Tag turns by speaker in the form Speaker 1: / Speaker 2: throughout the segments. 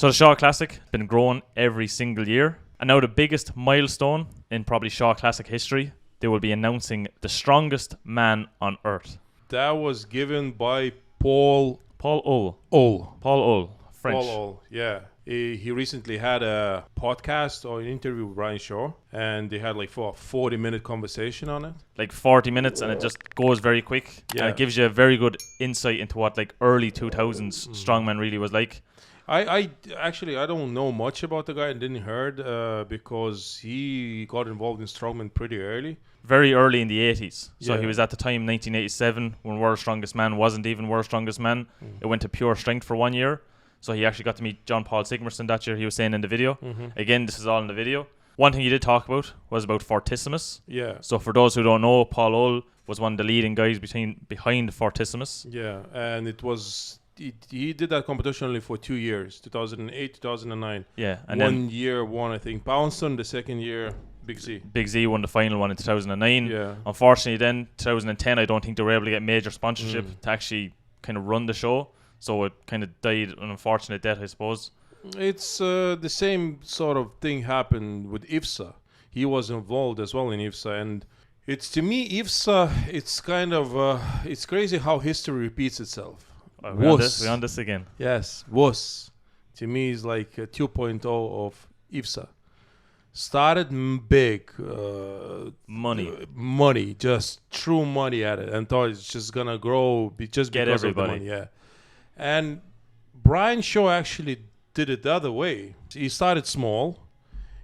Speaker 1: So the Shaw Classic has been growing every single year. And now the biggest milestone in probably Shaw Classic history, they will be announcing the strongest man on earth.
Speaker 2: That was given by Paul
Speaker 1: Ull. French.
Speaker 2: Paul Ull, yeah. He recently had a podcast or an interview with Brian Shaw, and they had like a 40-minute conversation on it.
Speaker 1: Like 40 minutes, and it just goes very quick.
Speaker 2: Yeah.
Speaker 1: And it gives you a very good insight into what like early 2000s strongman really was like.
Speaker 2: I actually don't know much about the guy and didn't heard because he got involved in Strongman pretty early.
Speaker 1: Very early in the 80s. So
Speaker 2: Yeah.
Speaker 1: he was at the time 1987 when World's Strongest Man wasn't even World's Strongest Man. It went to Pure Strength for 1 year. So he actually got to meet John Paul Sigmarsson that year, he was saying in the video. Again, this is all in the video. One thing he did talk about was about Fortissimus.
Speaker 2: Yeah.
Speaker 1: So for those who don't know, Paul Ull was one of the leading guys behind Fortissimus.
Speaker 2: Yeah, and it was... He did that competition only for 2 years, 2008, 2009.
Speaker 1: Yeah. And
Speaker 2: One year won, I think, Poundstone. The second year, Big Z.
Speaker 1: Big Z won the final one in 2009.
Speaker 2: Yeah.
Speaker 1: Unfortunately, then 2010, I don't think they were able to get major sponsorship to actually kind of run the show. So it kind of died an unfortunate death, I suppose.
Speaker 2: It's the same sort of thing happened with IFSA. He was involved as well in IFSA, and it's, to me, IFSA, it's kind of it's crazy how history repeats itself.
Speaker 1: We're on this again.
Speaker 2: Yes, WUS. To me, is like a 2.0 of IFSA. Started big. Money, just true money at it. And thought it's just going to grow just
Speaker 1: Get
Speaker 2: because
Speaker 1: everybody.
Speaker 2: of the money. Yeah. And Brian Shaw actually did it the other way. He started small.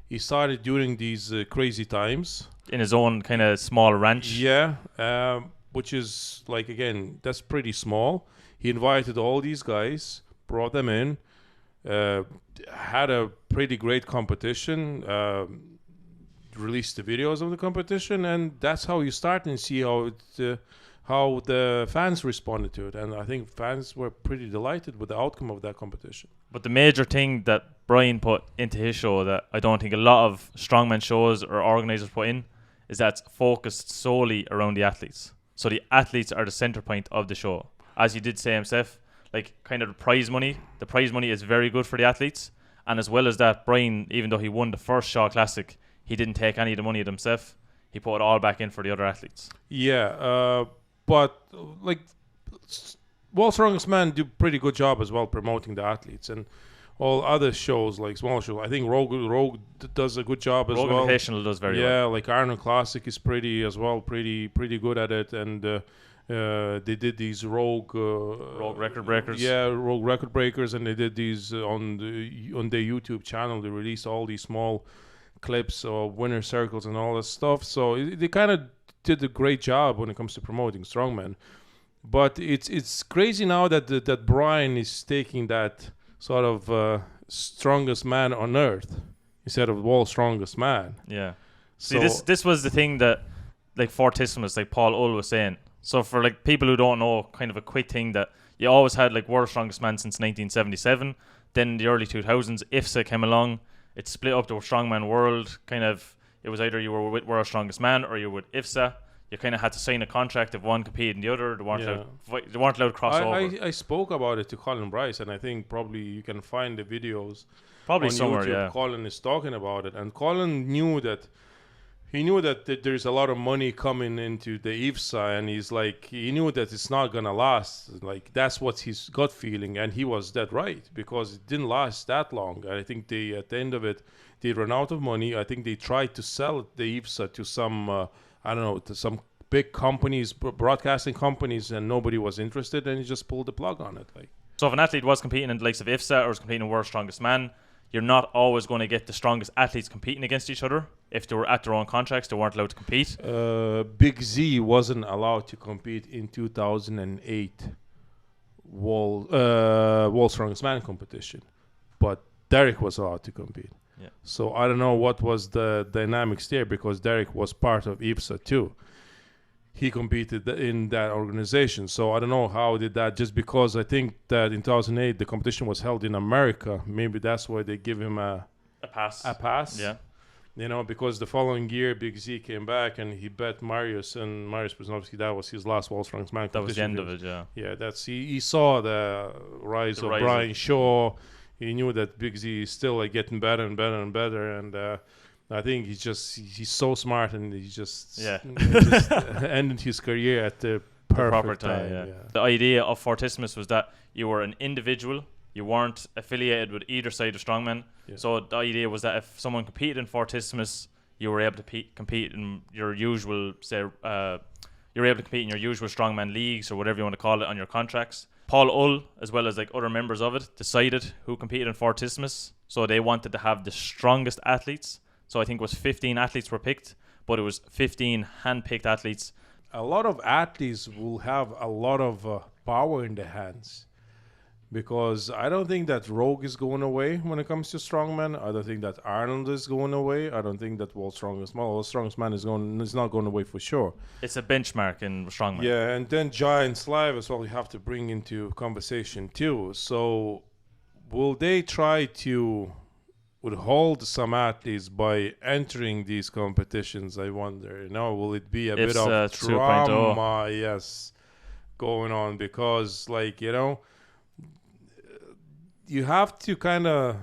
Speaker 2: He started during these crazy times.
Speaker 1: In his own kind of small ranch.
Speaker 2: Yeah, which is like, again, that's pretty small. He invited all these guys, brought them in, had a pretty great competition, released the videos of the competition, and that's how you start and see how the fans responded to it. And I think fans were pretty delighted with the outcome of that competition.
Speaker 1: But the major thing that Brian put into his show that I don't think a lot of strongman shows or organizers put in is that it's focused solely around the athletes. So the athletes are the center point of the show. As he did say himself, like kind of the prize money is very good for the athletes. And as well as that, Brian, even though he won the first Shaw Classic, he didn't take any of the money himself. He put it all back in for the other athletes.
Speaker 2: Yeah, but like World's Strongest Man do pretty good job as well promoting the athletes, and all other shows like small shows. I think Rogue does a good job as
Speaker 1: Rogue
Speaker 2: well.
Speaker 1: Invitational does very well.
Speaker 2: Yeah, like Arnold Classic is pretty good at it, and they did these Rogue
Speaker 1: Record Breakers.
Speaker 2: Yeah, Rogue Record Breakers, and they did these on their YouTube channel. They released all these small clips of winner circles and all that stuff. So they kind of did a great job when it comes to promoting Strongman. But it's crazy now that Brian is taking that sort of strongest man on earth instead of world's strongest man.
Speaker 1: Yeah.
Speaker 2: So
Speaker 1: See, this was the thing that like Fortissimus, like Paul Ull was saying. So for like people who don't know, kind of a quick thing that you always had like world's strongest man since 1977. Then in the early 2000s, IFSA came along. It split up the strongman world. Kind of, it was either you were with World's Strongest Man or you were with IFSA. You kind of had to sign a contract if one competed in the other. They weren't allowed to cross over.
Speaker 2: I spoke about it to Colin Bryce, and I think probably you can find the videos
Speaker 1: Probably
Speaker 2: on
Speaker 1: somewhere,
Speaker 2: YouTube.
Speaker 1: yeah.
Speaker 2: Colin is talking about it, and Colin knew that there's a lot of money coming into the IFSA, and he knew that it's not gonna last. Like that's what his gut feeling, and he was dead right, because it didn't last that long. I think at the end of it, they ran out of money. I think they tried to sell the IFSA to some to some big companies, broadcasting companies, and nobody was interested, and he just pulled the plug on it. Like,
Speaker 1: so if an athlete was competing in the likes of IFSA or was competing in World's Strongest Man, you're not always going to get the strongest athletes competing against each other. If they were at their own contracts, they weren't allowed to compete.
Speaker 2: Big Z wasn't allowed to compete in 2008 World's Strongest Man competition, but Derek was allowed to compete.
Speaker 1: Yeah.
Speaker 2: So I don't know what was the dynamics there, because Derek was part of IFSA too. He competed in that organization. So I don't know how did that, just because I think that in 2008 the competition was held in America. Maybe that's why they give him a pass.
Speaker 1: Yeah.
Speaker 2: Because the following year Big Z came back and he bet Marius, and Marius Brzezinski, that was his last World's Strongest Man competition.
Speaker 1: That was the end of it, yeah.
Speaker 2: Yeah, he saw the rise of Brian Shaw. he knew that Big Z is still like getting better and better and better, and I think he's so smart, and he just ended his career at the
Speaker 1: proper
Speaker 2: perfect
Speaker 1: time.
Speaker 2: time.
Speaker 1: The idea of Fortissimus was that you were an individual. You weren't affiliated with either side of Strongman.
Speaker 2: Yeah.
Speaker 1: So the idea was that if someone competed in Fortissimus, you were able to compete in your usual, say, you were able to compete in your usual Strongman leagues or whatever you want to call it on your contracts. Paul Ull, as well as like other members of it, decided who competed in Fortissimus. So they wanted to have the strongest athletes. So I think it was 15 athletes were picked, but it was 15 hand-picked athletes.
Speaker 2: A lot of athletes will have a lot of power in their hands, because I don't think that Rogue is going away when it comes to strongman. I don't think that Arnold is going away. I don't think that World's Strongest Man is not going away for sure.
Speaker 1: It's a benchmark in strongman.
Speaker 2: Yeah, and then Giants Live as well, you have to bring into conversation too. So will they try to withhold some athletes by entering these competitions? I wonder. Will it be a bit of drama? Yes, going on, because you have to kind of,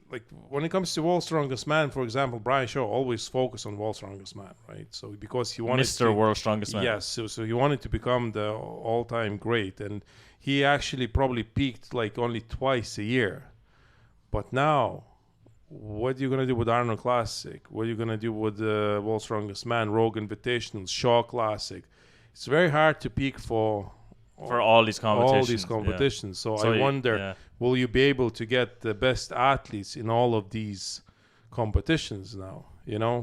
Speaker 2: like, when it comes to World's Strongest Man, for example, Brian Shaw always focused on World's Strongest Man, right? So because he wanted
Speaker 1: Mr. World's Strongest Man.
Speaker 2: Yes, so he wanted to become the all-time great, and he actually probably peaked like only twice a year. But now, what are you going to do with Arnold Classic? What are you going to do with the World's Strongest Man, Rogue Invitational, Shaw Classic? It's very hard to peak for
Speaker 1: all these competitions.
Speaker 2: So I wonder, will you be able to get the best athletes in all of these competitions now?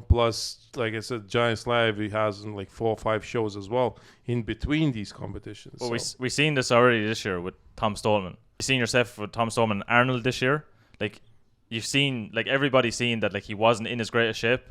Speaker 2: Plus, like I said, Giants Live, he has like 4 or 5 shows as well in between these competitions.
Speaker 1: Well, we've seen this already this year with Tom Stolman. You've seen yourself with Tom Stolman and Arnold this year. Like, you've seen, like, everybody's seen that, like, he wasn't in his greatest shape,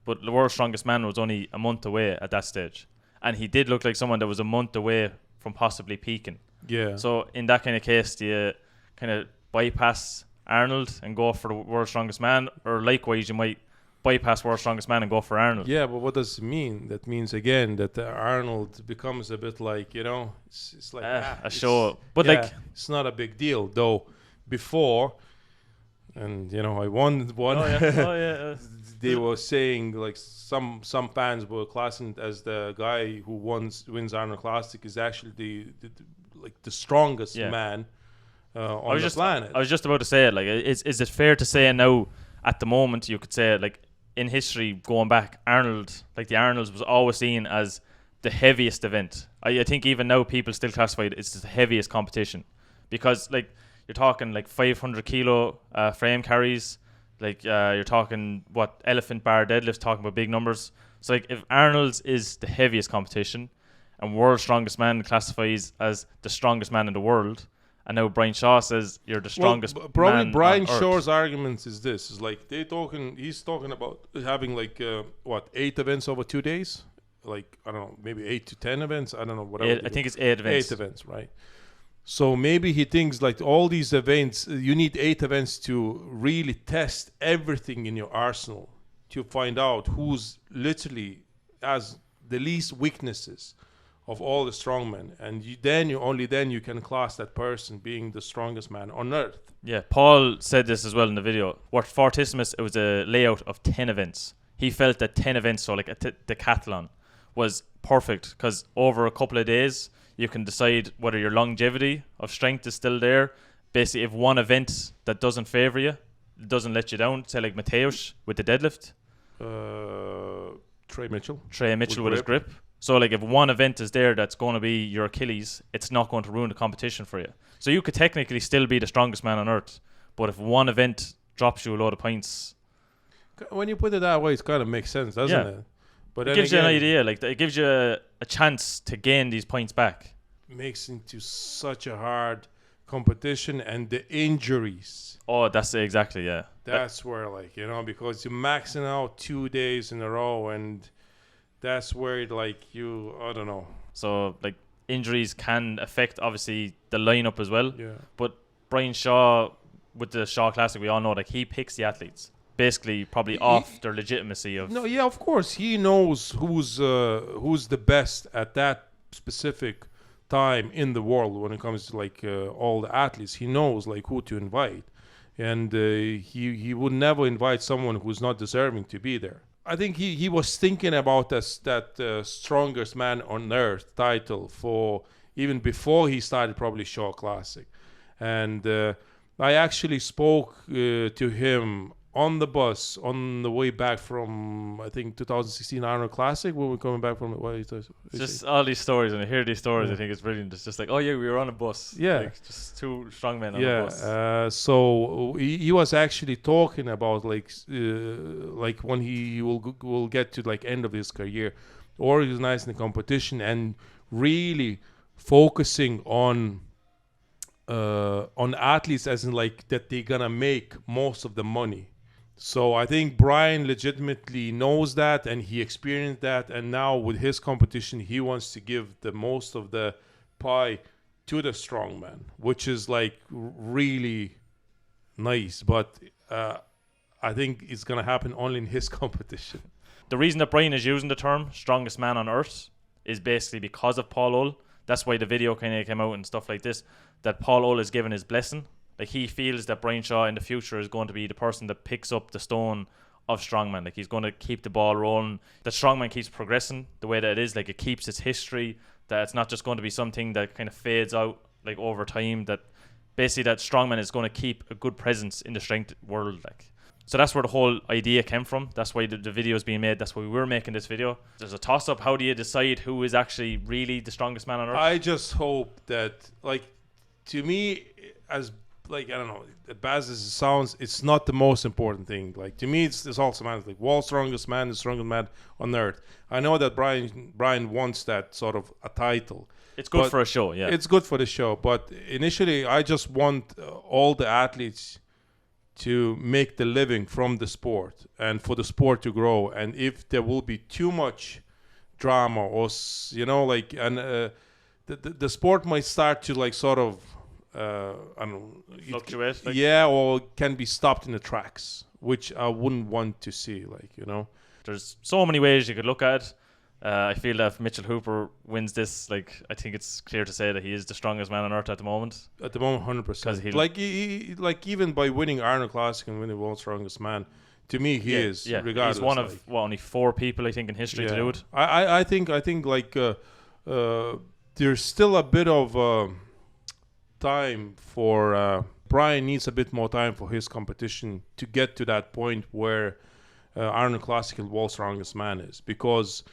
Speaker 1: but the World's Strongest Man was only a month away at that stage. And he did look like someone that was a month away from possibly peaking.
Speaker 2: Yeah.
Speaker 1: So in that kind of case, do you kind of bypass Arnold and go for the World's Strongest Man, or likewise you might bypass World's Strongest Man and go for Arnold?
Speaker 2: Yeah, but what does it mean? That means again that Arnold becomes a bit like, it's like
Speaker 1: a show, but
Speaker 2: it's not a big deal though. Before, and I won. They were saying, like, some fans were classing it as the guy who wins Arnold Classic is actually the strongest man on the planet.
Speaker 1: I was just about to say it. Like, is it fair to say now, at the moment, you could say, like, in history going back, Arnold, like the Arnolds, was always seen as the heaviest event. I think even now people still classify it as the heaviest competition, because, like, you're talking like 500 kilo frame carries. Like, you're talking, elephant bar deadlifts, talking about big numbers. So, like, if Arnold's is the heaviest competition and World's Strongest Man classifies as the strongest man in the world, and now Brian Shaw says you're the strongest man
Speaker 2: probably Brian
Speaker 1: on
Speaker 2: Shaw's
Speaker 1: Earth.
Speaker 2: argument is this. Is like he's talking about having like 8 events over 2 days? Like, I don't know, maybe 8 to 10 events? I don't know, whatever.
Speaker 1: I think it's 8 events.
Speaker 2: 8 events, right? So maybe he thinks like all these events, you need 8 events to really test everything in your arsenal, to find out who's literally has the least weaknesses of all the strongmen, and only then you can class that person being the strongest man on earth.
Speaker 1: Yeah, Paul said this as well in the video. What Fortissimus, it was a layout of 10 events. He felt that 10 events, so like a decathlon, was perfect, because over a couple of days you can decide whether your longevity of strength is still there. Basically, if one event that doesn't favor you, doesn't let you down, say like Mateusz with the deadlift,
Speaker 2: Trey Mitchell
Speaker 1: with his grip. So, like, if one event is there that's going to be your Achilles, it's not going to ruin the competition for you. So you could technically still be the strongest man on earth, but if one event drops you a load of points,
Speaker 2: when you put it that way, it kind of makes sense, doesn't it? But
Speaker 1: it gives you an idea. Like, it gives you a chance to gain these points back.
Speaker 2: Makes into such a hard competition, and the injuries.
Speaker 1: Oh, that's exactly, yeah.
Speaker 2: That's where, like, because you're maxing out 2 days in a row, and that's where, like, I don't know.
Speaker 1: So, like, injuries can affect, obviously, the lineup as well.
Speaker 2: Yeah.
Speaker 1: But Brian Shaw, with the Shaw Classic, we all know, like, he picks the athletes. Basically, probably off their legitimacy of.
Speaker 2: No, yeah, of course, he knows who's the best at that specific time in the world when it comes to like all the athletes. He knows like who to invite. and he would never invite someone who's not deserving to be there. I think he was thinking about that strongest man on earth title for even before he started probably Shaw Classic, and I actually spoke to him on the bus on the way back from I think 2016 Arnold Classic when we're coming back from
Speaker 1: just all these stories, and I hear these stories. I think it's brilliant. It's just like, oh yeah, we were on a bus.
Speaker 2: Yeah,
Speaker 1: like, just two strong men on a bus.
Speaker 2: So he was actually talking about like when he will get to like end of his career, organizing the competition and really focusing on athletes, as in like that they're gonna make most of the money. So I think Brian legitimately knows that, and he experienced that, and now with his competition he wants to give the most of the pie to the strongman, which is like really nice, but I think it's gonna happen only in his competition.
Speaker 1: The reason that Brian is using the term strongest man on earth is basically because of Paul Ull. That's why the video kind of came out and stuff like this, that Paul Ull is given his blessing. Like, he feels that Brian Shaw in the future is going to be the person that picks up the stone of strongman. Like, he's going to keep the ball rolling. That strongman keeps progressing the way that it is. Like, it keeps its history. That it's not just going to be something that kind of fades out like over time. That basically that strongman is going to keep a good presence in the strength world. Like, so that's where the whole idea came from. That's why the video is being made. That's why we're making this video. There's a toss-up. How do you decide who is actually really the strongest man on earth?
Speaker 2: I just hope that, like, to me, as like, I don't know, as bad as it sounds, it's not the most important thing. Like, to me, it's all semantic. Like, world's strongest man, the strongest man on earth. I know that Brian wants that sort of a title.
Speaker 1: It's good for a show, yeah.
Speaker 2: It's good for the show, but initially, I just want all the athletes to make the living from the sport and for the sport to grow. And if there will be too much drama or, you know, like, and the sport might start to like sort of I don't know,
Speaker 1: fluctuate, like?
Speaker 2: Yeah, or can be stopped in the tracks, which I wouldn't want to see. Like, you know,
Speaker 1: there's so many ways you could look at it. I feel that if Mitchell Hooper wins this, like, I think it's clear to say that he is the strongest man on earth at the moment.
Speaker 2: At the moment, 100%. Like, like even by winning Arnold Classic and winning World's Strongest Man, to me he is.
Speaker 1: Yeah,
Speaker 2: regardless.
Speaker 1: He's one of only 4 people I think in history to do it.
Speaker 2: I think like there's still a bit of time for Brian needs a bit more time for his competition to get to that point where Arnold Classic and World's Strongest Man is, because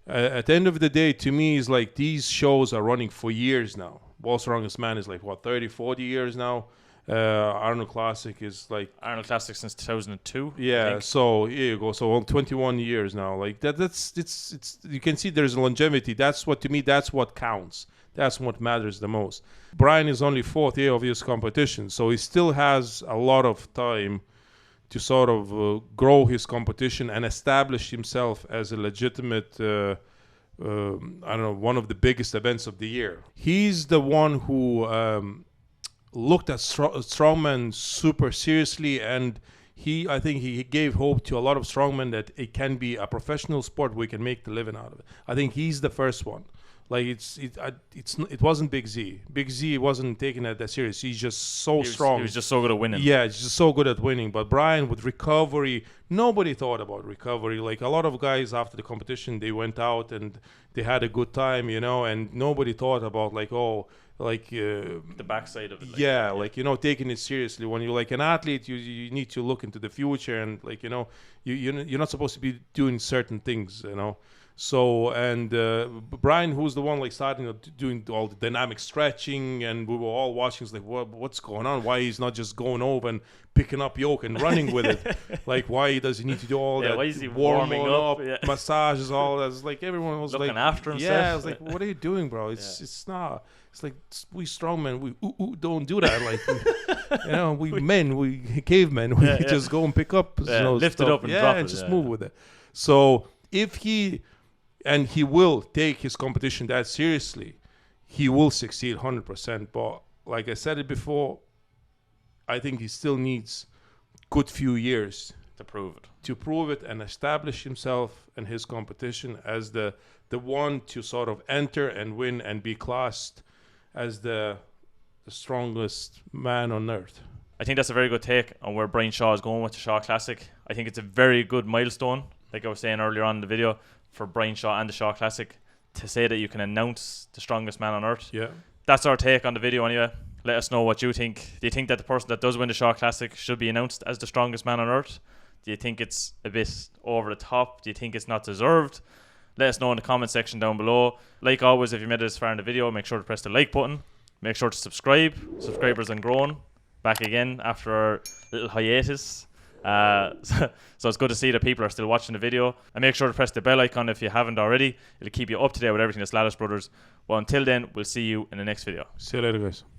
Speaker 2: at the end of the day, to me, is like these shows are running for years now. World's Strongest Man is like, what, 30, 40 years now? Arnold Classic is like...
Speaker 1: Arnold Classic since 2002.
Speaker 2: Yeah, so here you go. So 21 years now. Like it's you can see there's longevity. That's what, to me, that's what counts. That's what matters the most. Brian is only 4th year of his competition, so he still has a lot of time to sort of grow his competition and establish himself as a legitimate, I don't know, one of the biggest events of the year. He's the one who looked at strongman super seriously, and I think he gave hope to a lot of strongmen that it can be a professional sport where we can make the living out of it. I think he's the first one. Like, it wasn't Big Z. Big Z wasn't taking it that serious. He's just so strong.
Speaker 1: He was just so good at winning.
Speaker 2: Yeah, he's just so good at winning. But Brian, with recovery, nobody thought about recovery. Like, a lot of guys after the competition, they went out and they had a good time, you know, and nobody thought about like, the
Speaker 1: backside of it. Like,
Speaker 2: yeah, like, you know, taking it seriously. When you're like an athlete, you need to look into the future, and like, you know, you're not supposed to be doing certain things, you know. So, and Brian, who's the one like starting doing all the dynamic stretching, and we were all watching, it's like, what's going on? Why he's not just going over and picking up yoke and running with it? Like, why does he need to do all that?
Speaker 1: Why is he warming up?
Speaker 2: Massages, all that. It's like everyone was
Speaker 1: looking
Speaker 2: like
Speaker 1: after himself.
Speaker 2: Yeah, I was like, what are you doing, bro? It's not. It's like, we strongmen, we don't do that. Like, you know, we men, we cavemen, we just go and pick up,
Speaker 1: lift
Speaker 2: stuff.
Speaker 1: it up and drop it.
Speaker 2: And just move with it. So if he will take his competition that seriously, he will succeed 100%. But like I said it before, I think he still needs good few years
Speaker 1: to prove it
Speaker 2: and establish himself and his competition as the one to sort of enter and win and be classed as the strongest man on earth.
Speaker 1: I think that's a very good take on where Brian Shaw is going with the Shaw Classic. I think it's a very good milestone, like I was saying earlier on in the video, for Brian Shaw and the Shaw Classic to say that you can announce the strongest man on earth.
Speaker 2: Yeah.
Speaker 1: That's our take on the video anyway. Let us know what you think. Do you think that the person that does win the Shaw Classic should be announced as the strongest man on earth? Do you think it's a bit over the top? Do you think it's not deserved? Let us know in the comment section down below. Like always, if you made it this far in the video, make sure to press the like button. Make sure to subscribe. Subscribers and grown. Back again after our little hiatus. So it's good to see that people are still watching the video. And make sure to press the bell icon if you haven't already. It'll keep you up to date with everything that's Lalas Brothers. But until then, we'll see you in the next video.
Speaker 2: See you later, guys.